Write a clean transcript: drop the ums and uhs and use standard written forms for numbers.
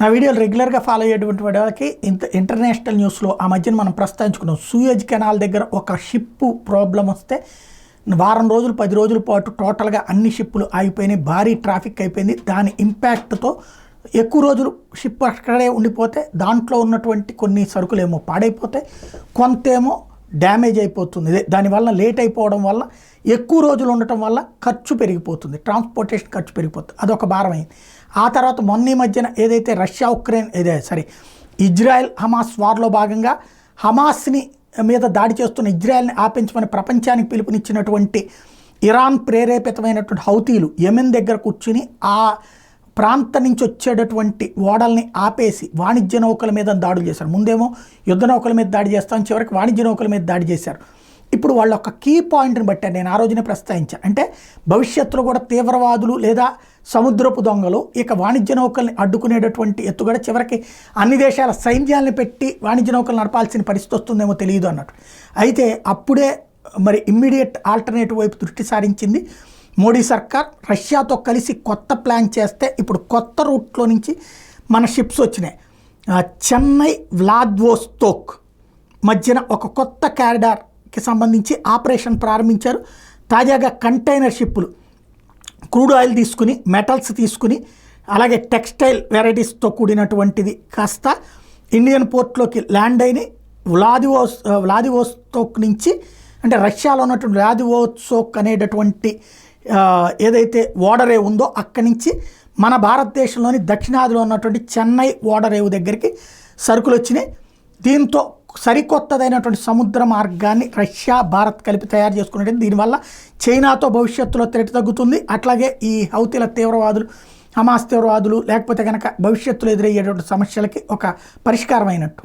నా వీడియోలు రెగ్యులర్గా ఫాలో అయ్యేటువంటి వాళ్ళకి ఇంటర్నేషనల్ న్యూస్లో ఆ మధ్యన మనం ప్రస్తావించుకున్నాం. సూయజ్ కెనాల్ దగ్గర ఒక షిప్ ప్రాబ్లం వస్తే వారం రోజులు 10 రోజుల పాటు టోటల్గా అన్ని షిప్పులు ఆగిపోయినాయి. భారీ ట్రాఫిక్ అయిపోయింది. దాని ఇంపాక్ట్తో ఎక్కువ రోజులు షిప్ అక్కడే ఉండిపోతే దాంట్లో ఉన్నటువంటి కొన్ని సరుకులు ఏమో పాడైపోతాయి, కొంతేమో డ్యామేజ్ అయిపోతుంది. దానివల్ల లేట్ అయిపోవడం వల్ల ఎక్కువ రోజులు ఉండటం వల్ల ఖర్చు పెరిగిపోతుంది, ట్రాన్స్పోర్టేషన్ ఖర్చు పెరిగిపోతుంది. అదొక భారం అయింది. ఆ తర్వాత మొన్న మధ్యన ఏదైతే రష్యా ఉక్రెయిన్ ఇజ్రాయెల్ హమాస్ వార్లో భాగంగా హమాస్ని మీద దాడి చేస్తున్న ఇజ్రాయెల్ని ఆపించమని ప్రపంచానికి పిలుపునిచ్చినటువంటి ఇరాన్ ప్రేరేపితమైనటువంటి హౌతీలు యెమెన్ దగ్గర కూర్చుని ఆ ప్రాంతం నుంచి వచ్చేటటువంటి ఓడల్ని ఆపేసి వాణిజ్య నౌకల మీద దాడులు చేశారు. ముందేమో యుద్ధ నౌకల మీద దాడి చేస్తాం, చివరికి వాణిజ్య నౌకల మీద దాడి చేశారు. ఇప్పుడు వాళ్ళ ఒక కీ పాయింట్ని బట్టారు. నేను ఆ రోజునే ప్రస్తావించాను. అంటే భవిష్యత్తులో కూడా తీవ్రవాదులు లేదా సముద్రపు దొంగలు ఇక వాణిజ్య నౌకల్ని అడ్డుకునేటటువంటి ఎత్తుగడ చివరికి అన్ని దేశాల సైన్యాలను పెట్టి వాణిజ్య నౌకలు నడపాల్సిన పరిస్థితి వస్తుందేమో తెలియదు అన్నట్టు. అయితే అప్పుడే మరి ఇమ్మీడియట్ ఆల్టర్నేటివ్ వైపు దృష్టి సారించింది మోడీ సర్కార్. రష్యాతో కలిసి కొత్త ప్లాన్ చేస్తే ఇప్పుడు కొత్త రూట్లో నుంచి మన షిప్స్ వచ్చినాయి. చెన్నై వ్లాదివోస్తోక్ మధ్యన ఒక కొత్త కారిడార్కి సంబంధించి ఆపరేషన్ ప్రారంభించారు. తాజాగా కంటైనర్ షిప్పులు క్రూడ్ ఆయిల్ తీసుకుని, మెటల్స్ తీసుకుని, అలాగే టెక్స్టైల్ వెరైటీస్తో కూడినటువంటిది కాస్త ఇండియన్ పోర్ట్లోకి ల్యాండ్ అయిన వ్లాదివోస్తోక్ నుంచి, అంటే రష్యాలో ఉన్నటువంటి వ్లాదివోస్తోక్ అనేటటువంటి ఏదైతే ఓడరేవు ఉందో అక్కడి నుంచి మన భారతదేశంలోని దక్షిణాదిలో ఉన్నటువంటి చెన్నై ఓడరేవు దగ్గరికి సరుకులు వచ్చినాయి. దీంతో సరికొత్తదైనటువంటి సముద్ర మార్గాన్ని రష్యా, భారత్ కలిపి తయారు చేసుకున్నట్టు. దీనివల్ల చైనాతో భవిష్యత్తులో థ్రెట్ తగ్గుతుంది. అట్లాగే ఈ హౌతీల తీవ్రవాదులు, హమాస్ తీవ్రవాదులు లేకపోతే కనుక భవిష్యత్తులో ఎదురయ్యేటువంటి సమస్యలకి ఒక పరిష్కారం అయినట్టు.